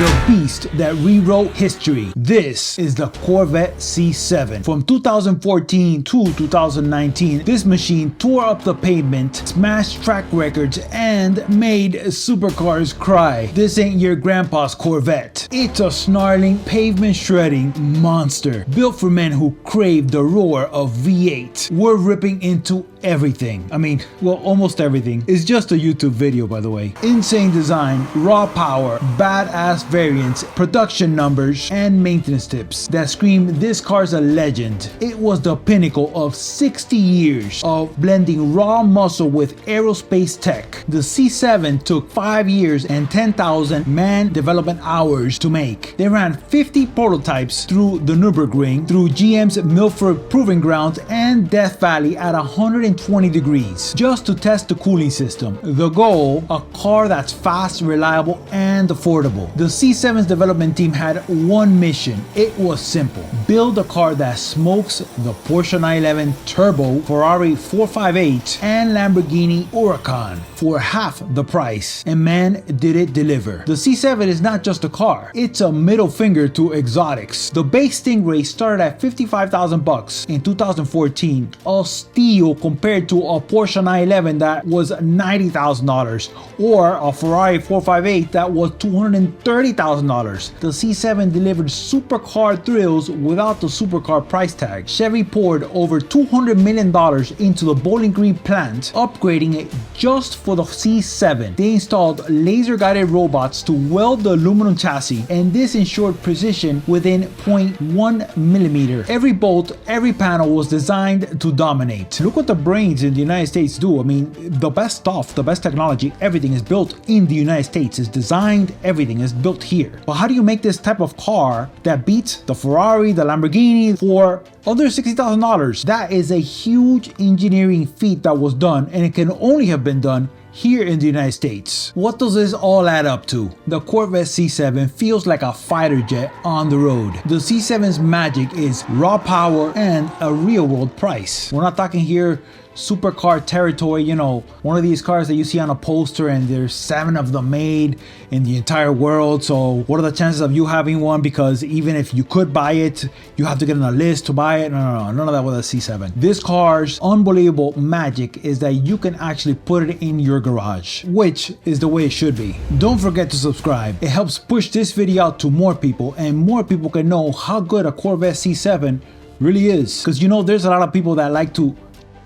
the beast that rewrote history. This is the Corvette C7. From 2014 to 2019, this machine tore up the pavement, smashed track records, and made supercars cry. This ain't your grandpa's Corvette. It's a snarling, pavement-shredding monster, built for men who crave the roar of V8. We're ripping into everything. I mean, well, almost everything. It's just a YouTube video, by the way. Insane design, raw power, badass variants, production numbers, and maintenance tips that scream this car's a legend. It was the pinnacle of 60 years of blending raw muscle with aerospace tech. The C7 took 5 years and 10,000 man development hours to make. They ran 50 prototypes through the Nürburgring, through GM's Milford Proving Grounds, and Death Valley at 120 degrees, just to test the cooling system. The goal, a car that's fast, reliable, and affordable. The C7's development team had one mission. It was simple: build a car that smokes the Porsche 911 Turbo, Ferrari 458, and Lamborghini Huracan for half the price. And man, did it deliver. The C7 is not just a car, it's a middle finger to exotics. The base Stingray started at $55,000 in 2014, a steal compared to a Porsche 911 that was $90,000 or a Ferrari 458 that was $230,000. The C7 delivered supercar thrills without the supercar price tag. Chevy poured over $200 million into the Bowling Green plant, upgrading it just for the C7. They installed laser-guided robots to weld the aluminum chassis, and this ensured precision within 0.1 millimeter. Every bolt, every panel was designed to dominate. Look what the brains in the United States do. I mean, the best stuff, the best technology, everything is built in the United States. It's designed, everything is built here. But how do you make this type of car that beats the Ferrari, the Lamborghini for under $60,000? That is a huge engineering feat that was done, and it can only have been done here in the United States. What does this all add up to? The Corvette C7 feels like a fighter jet on the road. The C7's magic is raw power and a real world price. We're not talking here supercar territory, you know, one of these cars that you see on a poster and there's 7 of them made in the entire world. So what are the chances of you having one? Because even if you could buy it, you have to get on a list to buy it. No, none of that with a C7. This car's unbelievable magic is that you can actually put it in your garage, which is the way it should be. Don't forget to subscribe. It helps push this video out to more people, and more people can know how good a Corvette C7 really is. Because you know, there's a lot of people that like to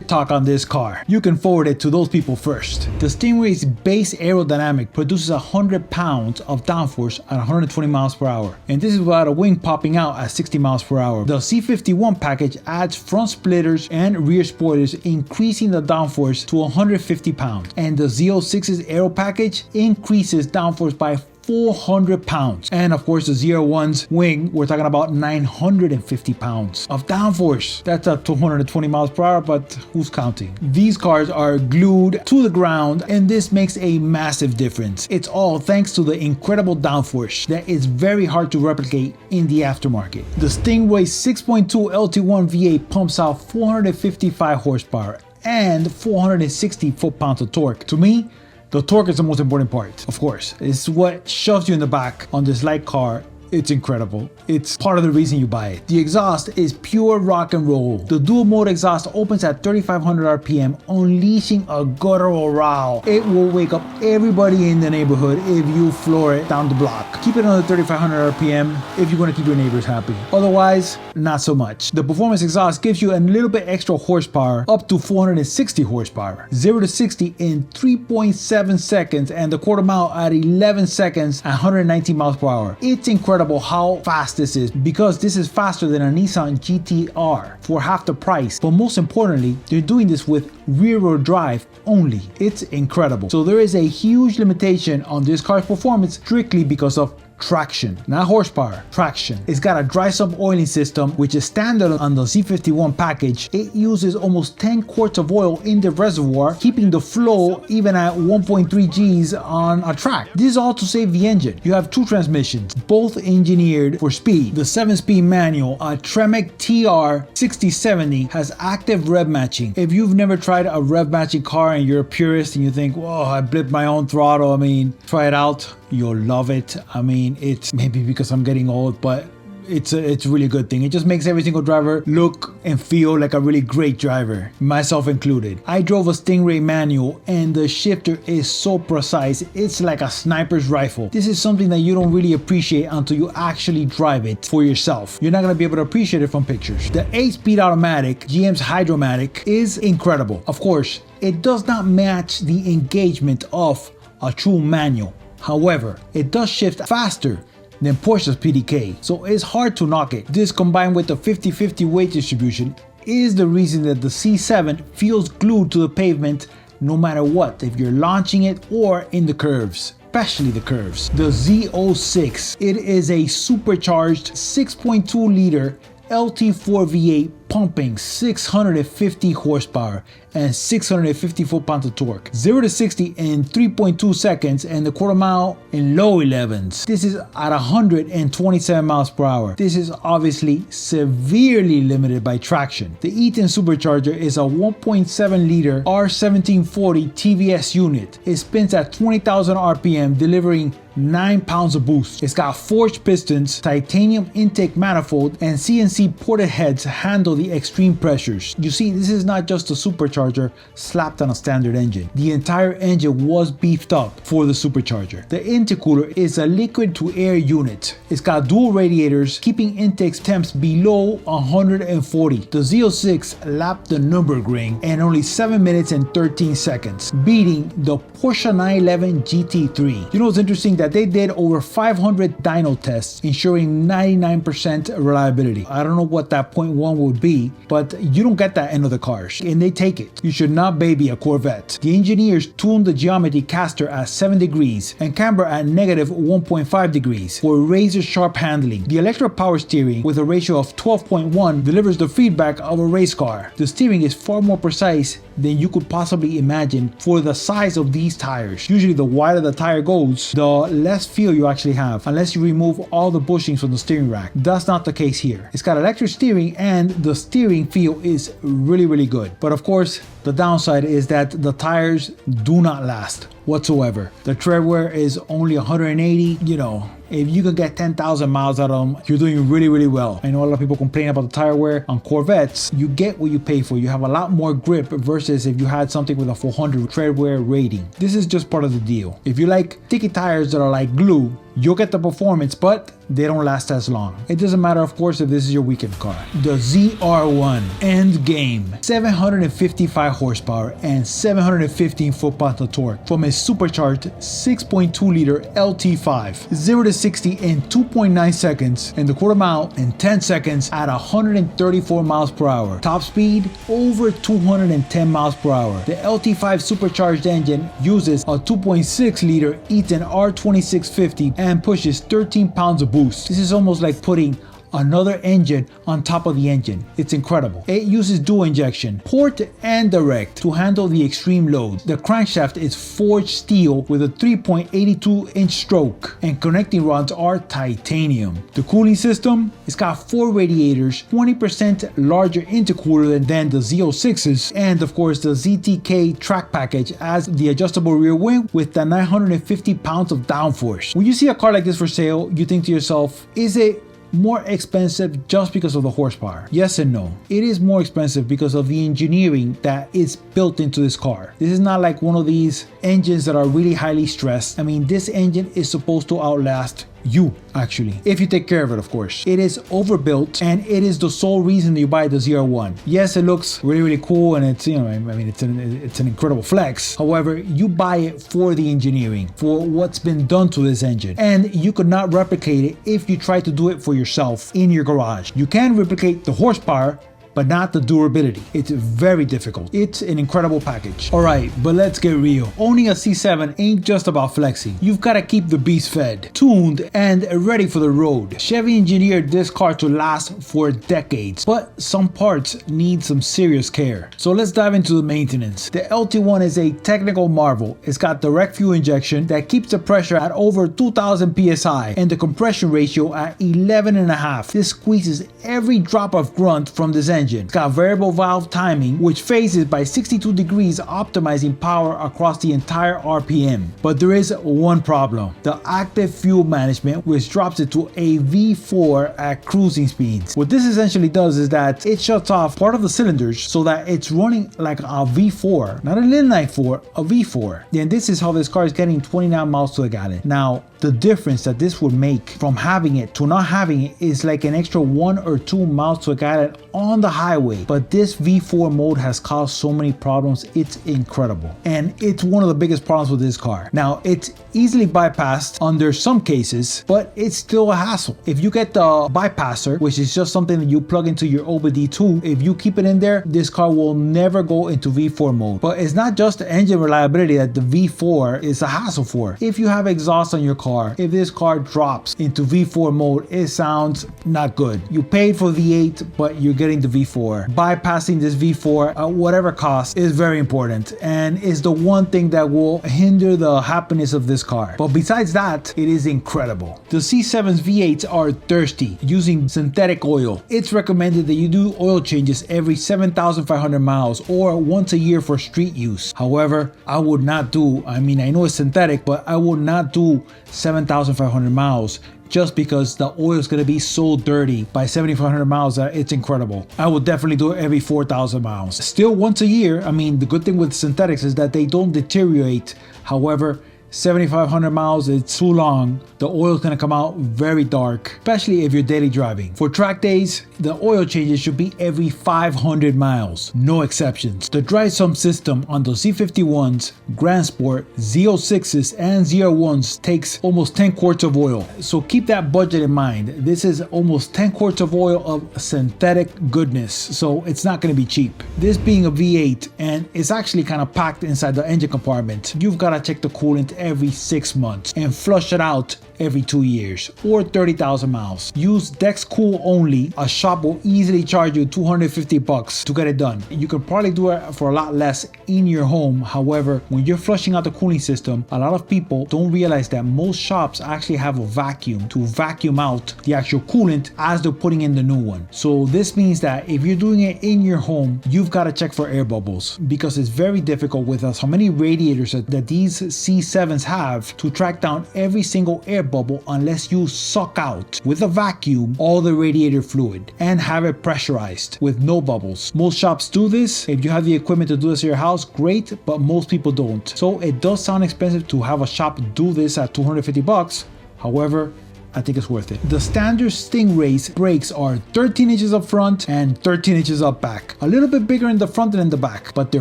talk on this car. You can forward it to those people first. The Stingray's base aerodynamic produces 100 pounds of downforce at 120 miles per hour, and this is without a wing popping out at 60 miles per hour. The C51 package adds front splitters and rear spoilers, increasing the downforce to 150 pounds, and the Z06's aero package increases downforce by 400 pounds. And of course the Z01's wing, we're talking about 950 pounds of downforce. That's at 220 miles per hour, but who's counting? These cars are glued to the ground, and this makes a massive difference. It's all thanks to the incredible downforce that is very hard to replicate in the aftermarket. The Stingray's 6.2 LT1 V8 pumps out 455 horsepower and 460 foot-pounds of torque. To me, the torque is the most important part, of course. It's what shoves you in the back on this light car. It's incredible. It's part of the reason you buy it. The exhaust is pure rock and roll. The dual mode exhaust opens at 3,500 RPM, unleashing a guttural row. It will wake up everybody in the neighborhood if you floor it down the block. Keep it under 3,500 RPM if you want to keep your neighbors happy. Otherwise, not so much. The performance exhaust gives you a little bit extra horsepower, up to 460 horsepower. 0 to 60 in 3.7 seconds, and the quarter mile at 11 seconds at 119 miles per hour. It's incredible how fast this is, because this is faster than a Nissan GT-R for half the price. But most importantly, they're doing this with rear-wheel drive only. It's incredible. So there is a huge limitation on this car's performance strictly because of traction, not horsepower, traction. It's got a dry sump oiling system, which is standard on the Z51 package. It uses almost 10 quarts of oil in the reservoir, keeping the flow even at 1.3 Gs on a track. This is all to save the engine. You have 2 transmissions, both engineered for speed. The 7-speed manual, a Tremec TR6070, has active rev matching. If you've never tried a rev matching car and you're a purist and you think, whoa, I blipped my own throttle, I mean, try it out. You'll love it. I mean, it's maybe because I'm getting old, but it's a really good thing. It just makes every single driver look and feel like a really great driver, myself included. I drove a Stingray manual and the shifter is so precise, it's like a sniper's rifle. This is something that you don't really appreciate until you actually drive it for yourself. You're not going to be able to appreciate it from pictures. The 8-speed automatic, GM's Hydromatic, is incredible. Of course, it does not match the engagement of a true manual. However, it does shift faster than Porsche's PDK, so it's hard to knock it. This, combined with the 50-50 weight distribution, is the reason that the C7 feels glued to the pavement no matter what, if you're launching it or in the curves, especially the curves. The Z06, it is a supercharged 6.2 liter LT1 V8 pumping 650 horsepower and 650 foot-pounds of torque. 0 to 60 in 3.2 seconds and the quarter mile in low 11s. This is at 127 miles per hour. This is obviously severely limited by traction. The E10 supercharger is a 1.7 liter R1740 TVS unit. It spins at 20,000 RPM, delivering 9 pounds of boost. It's got forged pistons, titanium intake manifold, and CNC ported heads handle the extreme pressures. You see, this is not just a supercharger slapped on a standard engine. The entire engine was beefed up for the supercharger. The intercooler is a liquid to air unit. It's got dual radiators, keeping intake temps below 140. The Z06 lapped the Nürburgring in only 7 minutes and 13 seconds, beating the Porsche 911 GT3. You know what's interesting? That they did over 500 dyno tests, ensuring 99% reliability. I don't know what that 0.1 would be, but you don't get that in other cars, and they take it. You should not baby a Corvette. The engineers tuned the geometry caster at 7 degrees and camber at negative 1.5 degrees for razor sharp handling. The electric power steering with a ratio of 12.1 delivers the feedback of a race car. The steering is far more precise than you could possibly imagine for the size of these tires. Usually the wider the tire goes, the less feel you actually have, unless you remove all the bushings from the steering rack. That's not the case here. It's got electric steering and the steering feel is really good. But of course, the downside is that the tires do not last whatsoever. The tread wear is only 180. You know, if you can get 10,000 miles out of them, you're doing really well. I know a lot of people complain about the tire wear on Corvettes. You get what you pay for. You have a lot more grip versus if you had something with a 400 tread wear rating. This is just part of the deal. If you like sticky tires that are like glue, you'll get the performance, but they don't last as long. It doesn't matter, of course, if this is your weekend car. The ZR1 Endgame, 755 horsepower and 715 foot-pounds of torque from a supercharged 6.2 liter LT5. 0 to 60 in 2.9 seconds and the quarter mile in 10 seconds at 134 miles per hour. Top speed over 210 miles per hour. The LT5 supercharged engine uses a 2.6 liter E10 R2650 and pushes 13 pounds of boost. This is almost like putting another engine on top of the engine. It's incredible. It uses dual injection, port and direct, to handle the extreme loads. The crankshaft is forged steel with a 3.82 inch stroke and connecting rods are titanium. The cooling system, it's got 4 radiators, 20% larger intercooler than the Z06's, and of course the ZTK track package as the adjustable rear wing with the 950 pounds of downforce. When you see a car like this for sale, you think to yourself, is it more expensive just because of the horsepower? Yes and no. It is more expensive because of the engineering that is built into this car. This is not like one of these engines that are really highly stressed. I mean, this engine is supposed to outlast you, actually, if you take care of it, of course. It is overbuilt and it is the sole reason you buy the ZR1. Yes, it looks really cool and it's, you know, I mean, it's an incredible flex. However, you buy it for the engineering, for what's been done to this engine, and you could not replicate it if you try to do it for yourself in your garage. You can replicate the horsepower, but not the durability. It's very difficult. It's an incredible package. Alright, but let's get real. Owning a C7 ain't just about flexing. You've got to keep the beast fed, tuned, and ready for the road. Chevy engineered this car to last for decades, but some parts need some serious care. So let's dive into the maintenance. The LT1 is a technical marvel. It's got direct fuel injection that keeps the pressure at over 2000 psi and the compression ratio at 11.5. This squeezes every drop of grunt from this engine engine. It's got variable valve timing, which phases by 62 degrees, optimizing power across the entire RPM. But there is one problem: the active fuel management, which drops it to a V4 at cruising speeds. What this essentially does is that it shuts off part of the cylinders so that it's running like a V4, not a inline 4, a V4. And this is how this car is getting 29 miles to the gallon. Now, the difference that this would make from having it to not having it is like an extra 1 or 2 miles to a gallon on the highway. But this V4 mode has caused so many problems, it's incredible. And it's one of the biggest problems with this car. Now, it's easily bypassed under some cases, but it's still a hassle. If you get the bypasser, which is just something that you plug into your OBD2, if you keep it in there, this car will never go into V4 mode. But it's not just the engine reliability that the V4 is a hassle for. If you have exhaust on your car, if this car drops into V4 mode, it sounds not good. You paid for V8, but you're getting the V4. Bypassing this V4 at whatever cost is very important, and is the one thing that will hinder the happiness of this car. But besides that, it is incredible. The C7's V8s are thirsty, using synthetic oil. It's recommended that you do oil changes every 7,500 miles or once a year for street use. However, I would not do, I know it's synthetic, but I would not do 7,500 miles just because the oil is going to be so dirty by 7,500 miles that it's incredible. I would definitely do it every 4,000 miles. Still once a year. The good thing with synthetics is that they don't deteriorate. However, 7,500 miles, it's too long. The oil is going to come out very dark, especially if you're daily driving. For track days, the oil changes should be every 500 miles, no exceptions. The dry sump system on the Z51s, Grand Sport, Z06s, and Z01s takes almost 10 quarts of oil. So keep that budget in mind. This is almost 10 quarts of oil of synthetic goodness, so it's not going to be cheap. This being a V8, and it's actually kind of packed inside the engine compartment, you've got to check the coolant every 6 months and flush it out every 2 years or 30,000 miles. Use Dex Cool only. A shop will easily charge you $250 to get it done. You could probably do it for a lot less in your home. However, when you're flushing out the cooling system, a lot of people don't realize that most shops actually have a vacuum to vacuum out the actual coolant as they're putting in the new one. So this means that if you're doing it in your home, you've got to check for air bubbles, because it's very difficult with us how many radiators that these C7s have to track down every single air bubble unless you suck out with a vacuum all the radiator fluid and have it pressurized with no bubbles. Most shops do this. If you have the equipment to do this at your house, great, but most people don't. So it does sound expensive to have a shop do this at $250. However, I think it's worth it. The standard Stingray's brakes are 13 inches up front and 13 inches up back. A little bit bigger in the front than in the back, but they're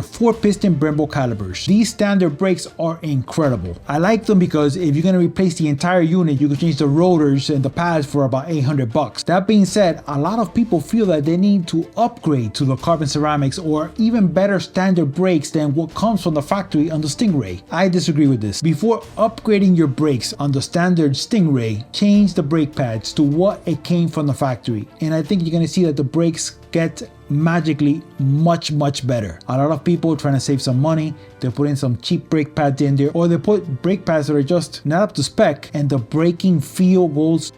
4-piston Brembo calibers. These standard brakes are incredible. I like them because if you're going to replace the entire unit, you can change the rotors and the pads for about $800. That being said, a lot of people feel that they need to upgrade to the carbon ceramics or even better standard brakes than what comes from the factory on the Stingray. I disagree with this. Before upgrading your brakes on the standard Stingray, change the brake pads to what it came from the factory, and I think you're going to see that the brakes get magically much better. A lot of people trying to save some money, they're putting some cheap brake pads in there, or they put brake pads that are just not up to spec, and the braking feel goes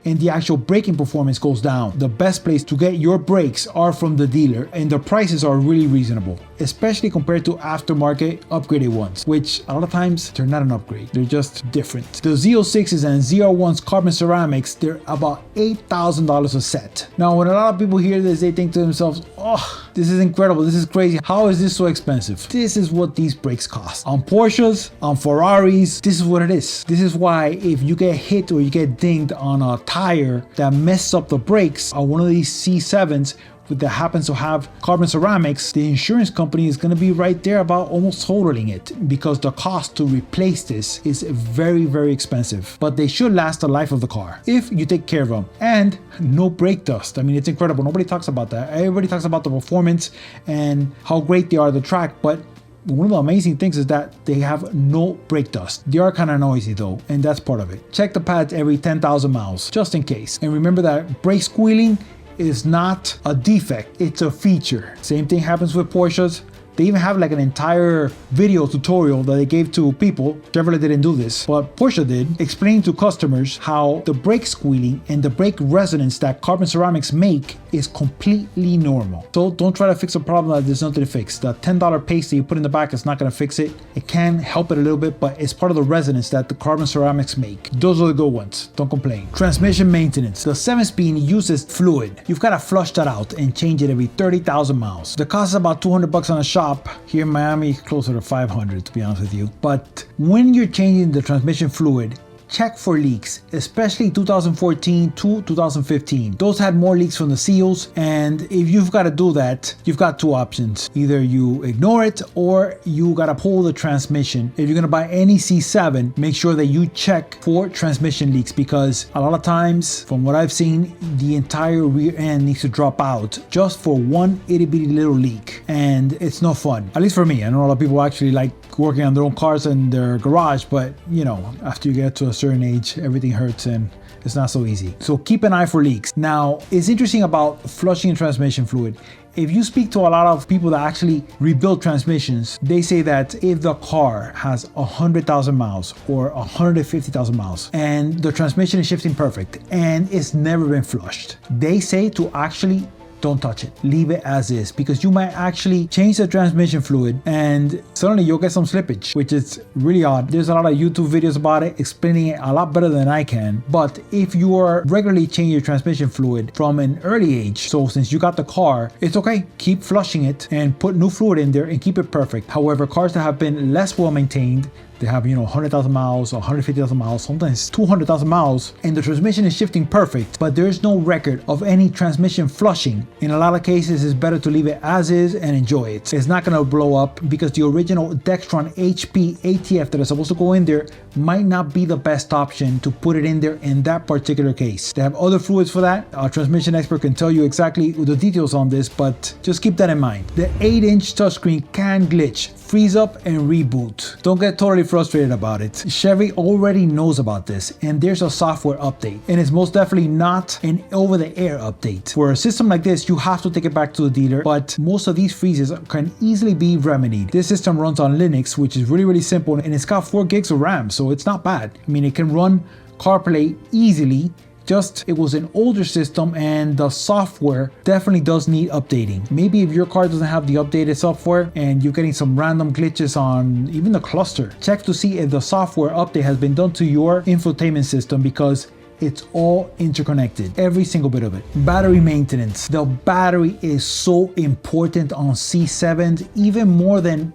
and the actual braking performance goes down. The best place to get your brakes are from the dealer, and the prices are really reasonable, especially compared to aftermarket upgraded ones, which a lot of times they're not an upgrade, they're just different. The Z06s and Z01s carbon ceramics, they're about $8,000 a set. Now when a lot of people hear this, they think to themselves, oh, this is incredible, this is crazy, how is this so expensive? This is what these brakes cost. On Porsches, on Ferraris, this is what it is. This is why if you get hit or you get dinged on a tire that messes up the brakes on one of these C7s that happens to have carbon ceramics, the insurance company is going to be right there about almost totaling it, because the cost to replace this is very expensive. But they should last the life of the car if you take care of them. And no brake dust. It's incredible. Nobody talks about that. Everybody talks about the performance and how great they are the track, but one of the amazing things is that they have no brake dust. They are kind of noisy though, and that's part of it. Check the pads every 10,000 miles, just in case. And remember that brake squealing is not a defect, it's a feature. Same thing happens with Porsches, They even have like an entire video tutorial that they gave to people. Chevrolet didn't do this, but Porsche did, explaining to customers how the brake squealing and the brake resonance that carbon ceramics make is completely normal. So don't try to fix a problem that there's nothing to fix. The $10 paste that you put in the back is not going to fix it. It can help it a little bit, but it's part of the resonance that the carbon ceramics make. Those are the good ones. Don't complain. Transmission maintenance. The 7-speed uses fluid. You've got to flush that out and change it every 30,000 miles. The cost is about $200 on a shop. Here in Miami, it's closer to 500 to be honest with you. But when you're changing the transmission fluid, check for leaks, especially 2014 to 2015. Those had more leaks from the seals, and if you've got to do that, you've got two options. Either you ignore it or you got to pull the transmission. If you're going to buy any C7, make sure that you check for transmission leaks, because a lot of times, from what I've seen, the entire rear end needs to drop out just for one itty bitty little leak, and it's no fun. At least for me. I know a lot of people actually like working on their own cars in their garage, but you know, after you get to a certain age, everything hurts and it's not so easy. So keep an eye for leaks. Now, it's interesting about flushing transmission fluid. If you speak to a lot of people that actually rebuild transmissions, they say that if the car has 100,000 miles or 150,000 miles and the transmission is shifting perfect and it's never been flushed, they say to actually don't touch it. Leave it as is, because you might actually change the transmission fluid and suddenly you'll get some slippage, which is really odd. There's a lot of YouTube videos about it explaining it a lot better than I can. But if you are regularly changing your transmission fluid from an early age, so since you got the car, it's okay. Keep flushing it and put new fluid in there and keep it perfect. However, cars that have been less well maintained, they have, 100,000 miles, 150,000 miles, sometimes 200,000 miles, and the transmission is shifting perfect, but there's no record of any transmission flushing. In a lot of cases, it's better to leave it as is and enjoy it. It's not going to blow up because the original Dextron HP ATF that is supposed to go in there might not be the best option to put it in there in that particular case. They have other fluids for that. A transmission expert can tell you exactly the details on this, but just keep that in mind. The 8-inch touchscreen can glitch, freeze up, and reboot. Don't get totally frustrated about it. Chevy already knows about this, and there's a software update, and it's most definitely not an over-the-air update. For a system like this, you have to take it back to the dealer, but most of these freezes can easily be remedied. This system runs on Linux, which is really simple, and it's got 4 gigs of RAM, so it's not bad. I mean, it can run CarPlay easily. Just, it was an older system and the software definitely does need updating. Maybe if your car doesn't have the updated software and you're getting some random glitches on even the cluster, check to see if the software update has been done to your infotainment system, because it's all interconnected, every single bit of it. Battery maintenance. The battery is so important on C7s, even more than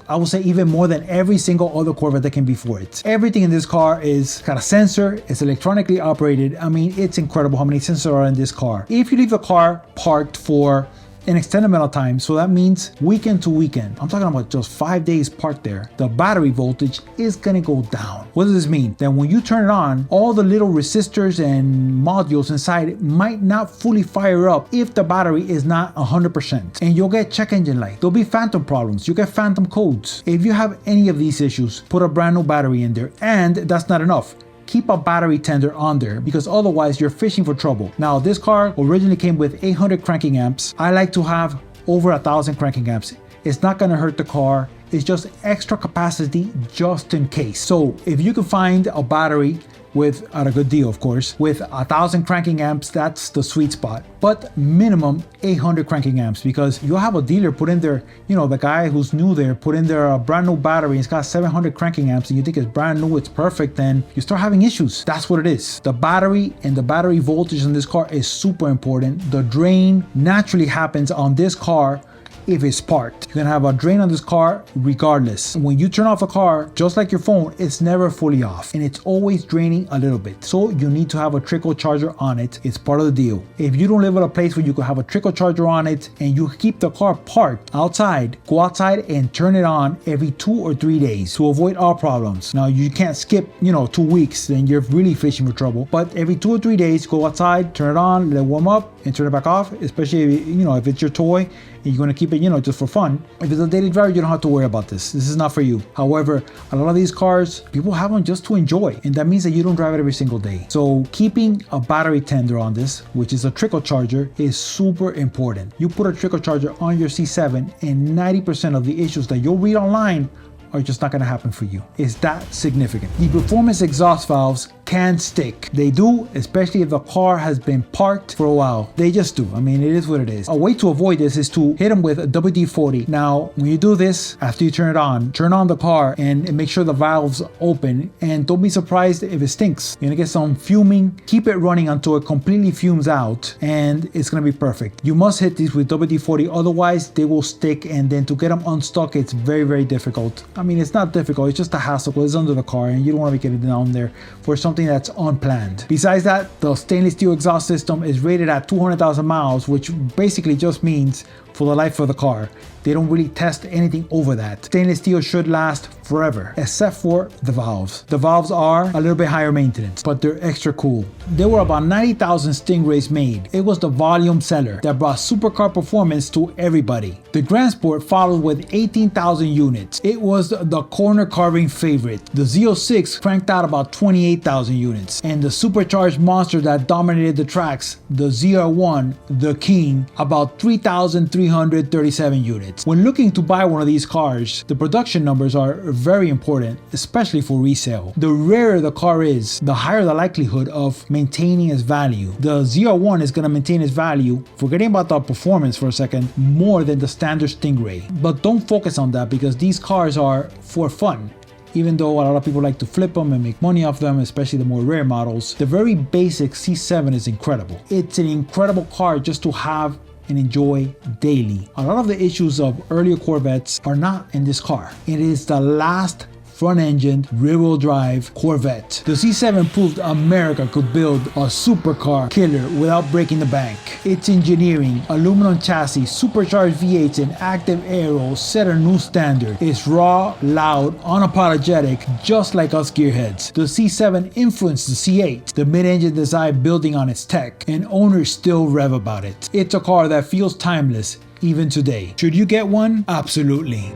I would say even more than every single other Corvette that came before it. Everything in this car is got a sensor, it's electronically operated. I mean, it's incredible how many sensors are in this car. If you leave the car parked for an extended amount of time, so that means weekend to weekend, I'm talking about just 5 days parked there, the battery voltage is gonna go down. What does this mean? That when you turn it on, all the little resistors and modules inside might not fully fire up if the battery is not 100%, and you'll get check engine light. There'll be phantom problems, you get phantom codes. If you have any of these issues, put a brand new battery in there, and that's not enough. Keep a battery tender on there, because otherwise you're fishing for trouble. Now, this car originally came with 800 cranking amps. I like to have over 1,000 cranking amps. It's not gonna hurt the car. It's just extra capacity just in case. So if you can find a battery with, at a good deal of course, with 1,000 cranking amps, that's the sweet spot. But minimum 800 cranking amps, because you'll have a dealer put in there, the guy who's new there, put in there a brand new battery, it's got 700 cranking amps, and you think it's brand new, it's perfect, then you start having issues. That's what it is. The battery and the battery voltage in this car is super important. The drain naturally happens on this car if it's parked. You're gonna have a drain on this car regardless. When you turn off a car, just like your phone, it's never fully off and it's always draining a little bit. So you need to have a trickle charger on it. It's part of the deal. If you don't live at a place where you can have a trickle charger on it and you keep the car parked outside, go outside and turn it on every 2 or 3 days to avoid all problems. Now you can't skip, 2 weeks, then you're really fishing for trouble. But every 2 or 3 days, go outside, turn it on, let it warm up and turn it back off, especially if it's your toy and you're gonna keep it just for fun. If it's a daily driver, you don't have to worry about this. This is not for you. However, a lot of these cars, people have them just to enjoy, and that means that you don't drive it every single day. So keeping a battery tender on this, which is a trickle charger, is super important. You put a trickle charger on your C7 and 90% of the issues that you'll read online are just not going to happen for you. It's that significant. The performance exhaust valves can stick. They do, especially if the car has been parked for a while. They just do. I mean, it is what it is. A way to avoid this is to hit them with a WD-40. Now, when you do this, after you turn on the car and make sure the valves open, and don't be surprised if it stinks. You're gonna get some fuming. Keep it running until it completely fumes out, and it's gonna be perfect. You must hit these with WD-40, otherwise they will stick, and then to get them unstuck, it's very, very difficult. I mean, it's not difficult, it's just a hassle because it's under the car and you don't want to be getting down there for something that's unplanned. Besides that, the stainless steel exhaust system is rated at 200,000 miles, which basically just means for the life of the car. They don't really test anything over that. Stainless steel should last forever, except for the valves. The valves are a little bit higher maintenance, but they're extra cool. There were about 90,000 Stingrays made. It was the volume seller that brought supercar performance to everybody. The Grand Sport followed with 18,000 units. It was the corner carving favorite. The Z06 cranked out about 28,000 units. And the supercharged monster that dominated the tracks, the ZR1, the king, about 3,337 units. When looking to buy one of these cars, the production numbers are very important, especially for resale. The rarer the car is, the higher the likelihood of maintaining its value. The ZR1 is going to maintain its value, forgetting about the performance for a second, more than the standard Stingray. But don't focus on that because these cars are for fun. Even though a lot of people like to flip them and make money off them, especially the more rare models, the very basic C7 is incredible. It's an incredible car just to have and enjoy daily. A lot of the issues of earlier Corvettes are not in this car. It is the last front-engined, rear-wheel drive Corvette. The C7 proved America could build a supercar killer without breaking the bank. Its engineering, aluminum chassis, supercharged V8s, and active aero set a new standard. It's raw, loud, unapologetic, just like us gearheads. The C7 influenced the C8, the mid-engine design building on its tech, and owners still rev about it. It's a car that feels timeless even today. Should you get one? Absolutely.